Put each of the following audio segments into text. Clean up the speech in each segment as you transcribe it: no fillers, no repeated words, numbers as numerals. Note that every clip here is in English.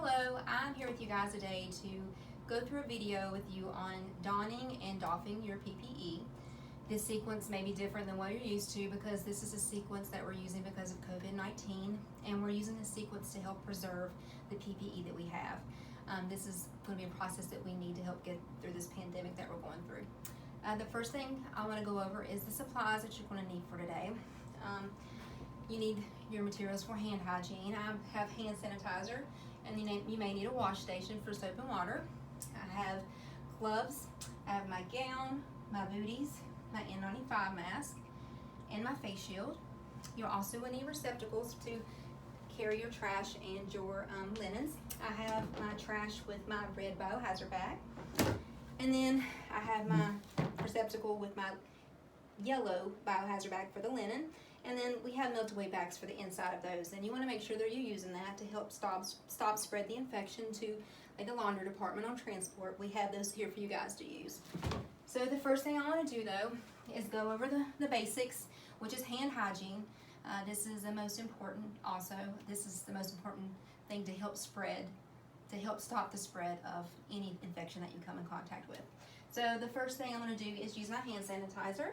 Hello, I'm here with you guys today to go through a video with you on donning and doffing your PPE. This sequence may be different than what you're used to because this is a sequence that we're using because of COVID-19, and we're using this sequence to help preserve the PPE that we have. This is going to be a process that we need to help get through this pandemic that we're going through. The first thing I want to go over is the supplies that you're going to need for today. You need your materials for hand hygiene. I have hand sanitizer, and you may need a wash station for soap and water. I have gloves, I have my gown, my booties, my N95 mask, and my face shield. You'll also need receptacles to carry your trash and your linens. I have my trash with my red biohazard bag, and then I have my receptacle with my yellow biohazard bag for the linen, and then we have melt-away bags for the inside of those. And you want to make sure that you're using that to help stop spread the infection to like the laundry department on transport. We have those here for you guys to use. So the first thing I want to do though is go over the basics, which is hand hygiene. This is the most important also. This is the most important thing to help stop the spread of any infection that you come in contact with. So the first thing I'm going to do is use my hand sanitizer.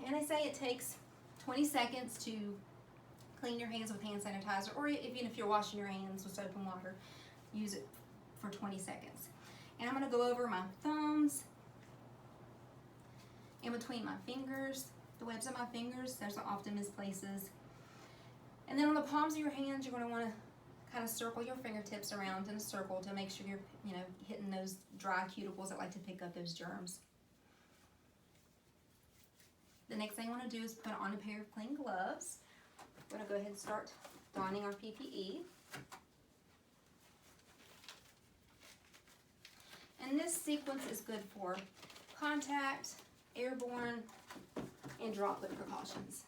And they say it takes 20 seconds to clean your hands with hand sanitizer, or even if you're washing your hands with soap and water, use it for 20 seconds. And I'm going to go over my thumbs, in between my fingers, the webs of my fingers. There's often missed places. And then on the palms of your hands, you're going to want to kind of circle your fingertips around in a circle to make sure you're hitting those dry cuticles that like to pick up those germs. The next thing I want to do is put on a pair of clean gloves. We're going to go ahead and start donning our PPE. And this sequence is good for contact, airborne, and droplet precautions.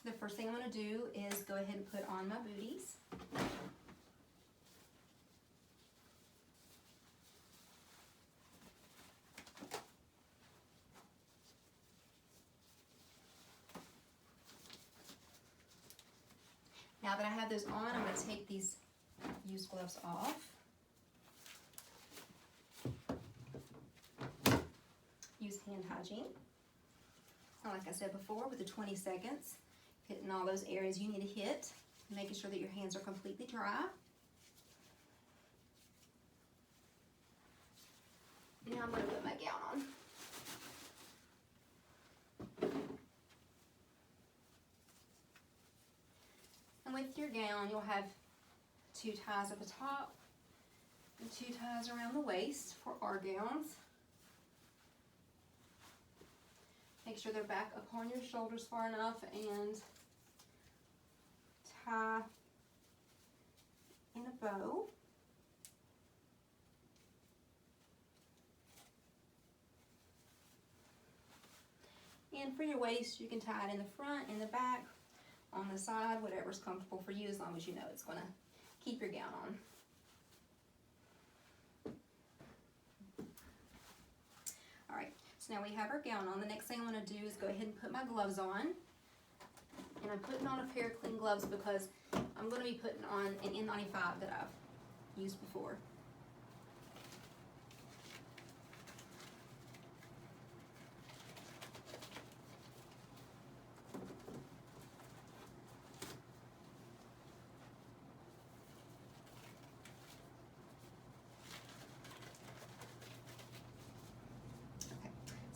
The first thing I'm going to do is go ahead and put on my booties. Now that I have those on, I'm going to take these used gloves off. Use hand hygiene. And like I said before, with the 20 seconds, hitting all those areas you need to hit, making sure that your hands are completely dry. Now I'm going to put my gown on. And with your gown, you'll have 2 ties at the top and 2 ties around the waist for our gowns. Make sure they're back upon your shoulders far enough and tie in a bow. And for your waist, you can tie it in the front, in the back, on the side, whatever's comfortable for you, as long as you know it's going to keep your gown on. All right, so now we have our gown on. The next thing I'm going to do is go ahead and put my gloves on. And I'm putting on a pair of clean gloves because I'm going to be putting on an N95 that I've used before.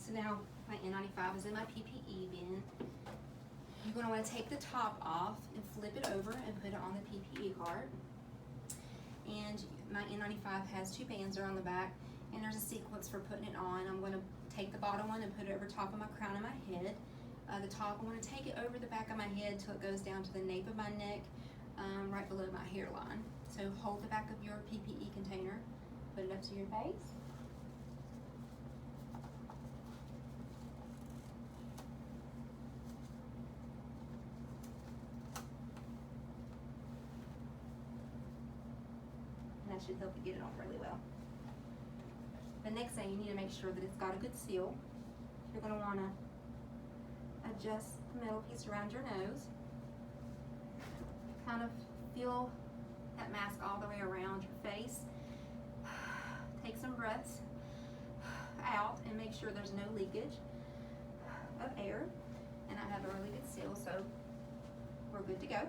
So now my N95 is in my PPE bin. You're going to want to take the top off and flip it over and put it on the PPE card. And my N95 has 2 bands around the back, and there's a sequence for putting it on. I'm going to take the bottom one and put it over top of my crown of my head. The top, I'm going to take it over the back of my head till it goes down to the nape of my neck, right below my hairline. So hold the back of your PPE container, put it up to your face. That should help you get it off really well. The next thing, you need to make sure that it's got a good seal. You're going to want to adjust the metal piece around your nose. Kind of feel that mask all the way around your face. Take some breaths out and make sure there's no leakage of air. And I have a really good seal, so we're good to go.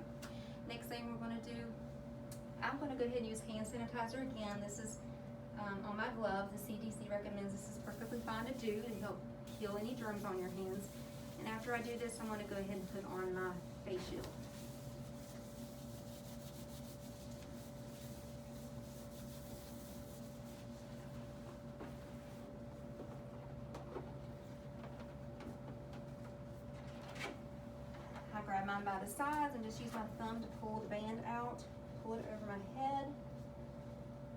Next thing we're going to do, I'm going to go ahead and use hand sanitizer again. This is on my glove. The CDC recommends this is perfectly fine to do to help kill any germs on your hands. And after I do this, I'm going to go ahead and put on my face shield. I grab mine by the sides and just use my thumb to pull the band out, pull it over my head,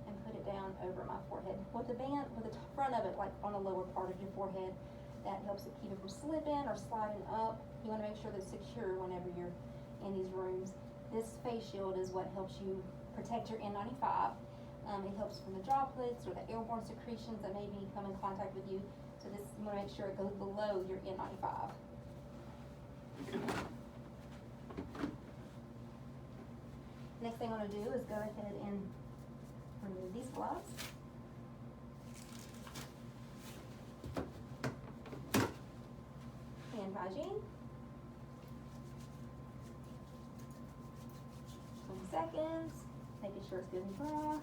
and put it down over my forehead. With the band, with the front of it, like on the lower part of your forehead, that helps it keep it from slipping or sliding up. You want to make sure that it's secure whenever you're in these rooms. This face shield is what helps you protect your N95. It helps from the droplets or the airborne secretions that may come in contact with you. So this, you want to make sure it goes below your N95. Next thing I want to do is go ahead and remove these gloves. Hand hygiene. 20 seconds, making sure it's good and dry.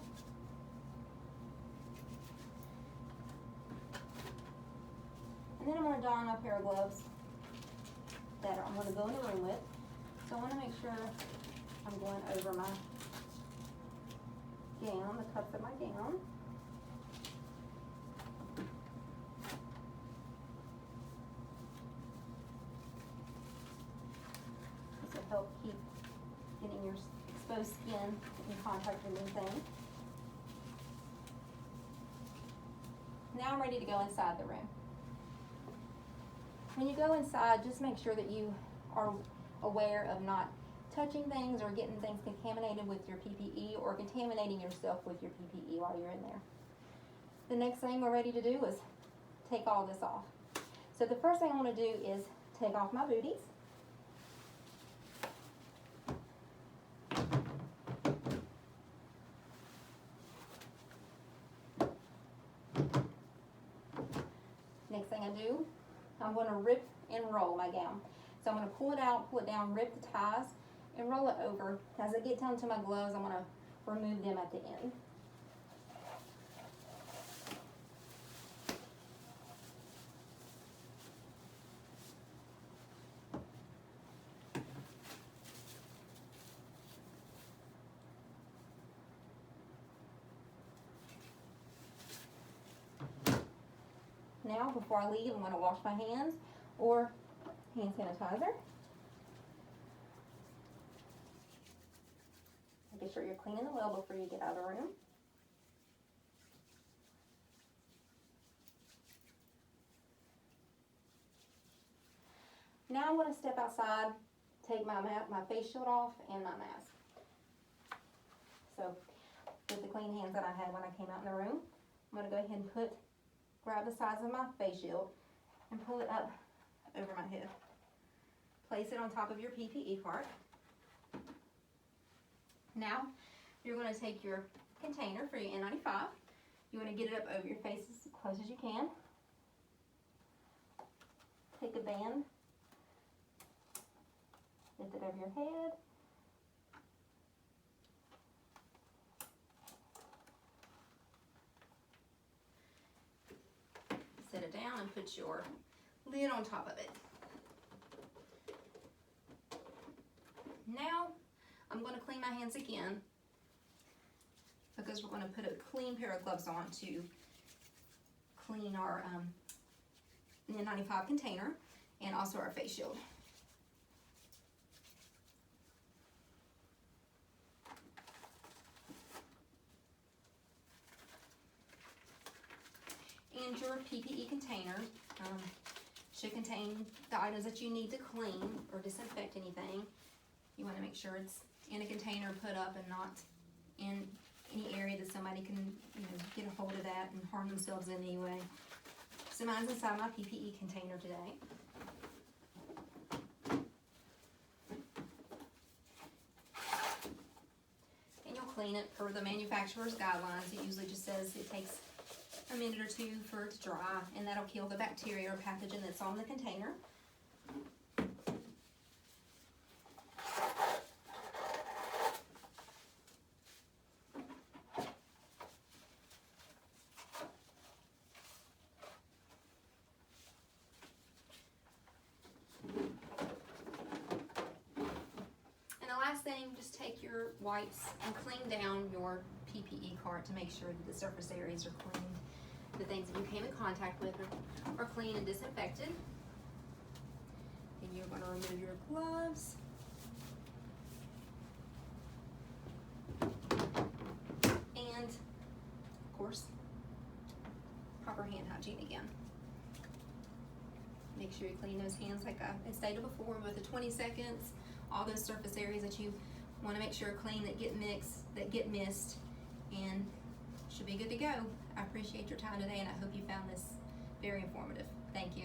And then I'm going to don a pair of gloves that I'm going to go in the room with. So I want to make sure I'm going over my gown, the cuffs of my gown. This will help keep getting your exposed skin in contact with anything. Now I'm ready to go inside the room. When you go inside, just make sure that you are aware of not touching things or getting things contaminated with your PPE or contaminating yourself with your PPE while you're in there. The next thing we're ready to do is take all this off. So the first thing I want to do is take off my booties. Next thing I do, I'm going to rip and roll my gown. So I'm going to pull it out, pull it down, rip the ties, and roll it over. As I get down to my gloves, I'm going to remove them at the end. Now, before I leave, I'm going to wash my hands or hand sanitizer. Make sure you're cleaning the well before you get out of the room. Now I'm going to step outside, take my face shield off and my mask. So, with the clean hands that I had when I came out in the room, I'm going to go ahead and grab the sides of my face shield and pull it up over my head. Place it on top of your PPE part. Now, you're going to take your container for your N95. You want to get it up over your face as close as you can. Take a band, lift it over your head. Set it down and put your lid on top of it. Now, I'm going to clean my hands again because we're going to put a clean pair of gloves on to clean our N95 container and also our face shield. And your PPE container should contain the items that you need to clean or disinfect anything. You want to make sure it's in a container put up and not in any area that somebody can, get a hold of that and harm themselves in any way. So mine's inside my PPE container today. clean it per the manufacturer's guidelines. It usually just says it takes a minute or two for it to dry, and that'll kill the bacteria or pathogen that's on the container. Thing, just take your wipes and clean down your PPE cart to make sure that the surface areas are cleaned. The things that you came in contact with are clean and disinfected. And you're going to remove your gloves. And, of course, proper hand hygiene again. Make sure you clean those hands like I stated before with the 20 seconds. All those surface areas that you want to make sure are clean, that get missed, and should be good to go. I appreciate your time today, and I hope you found this very informative. Thank you.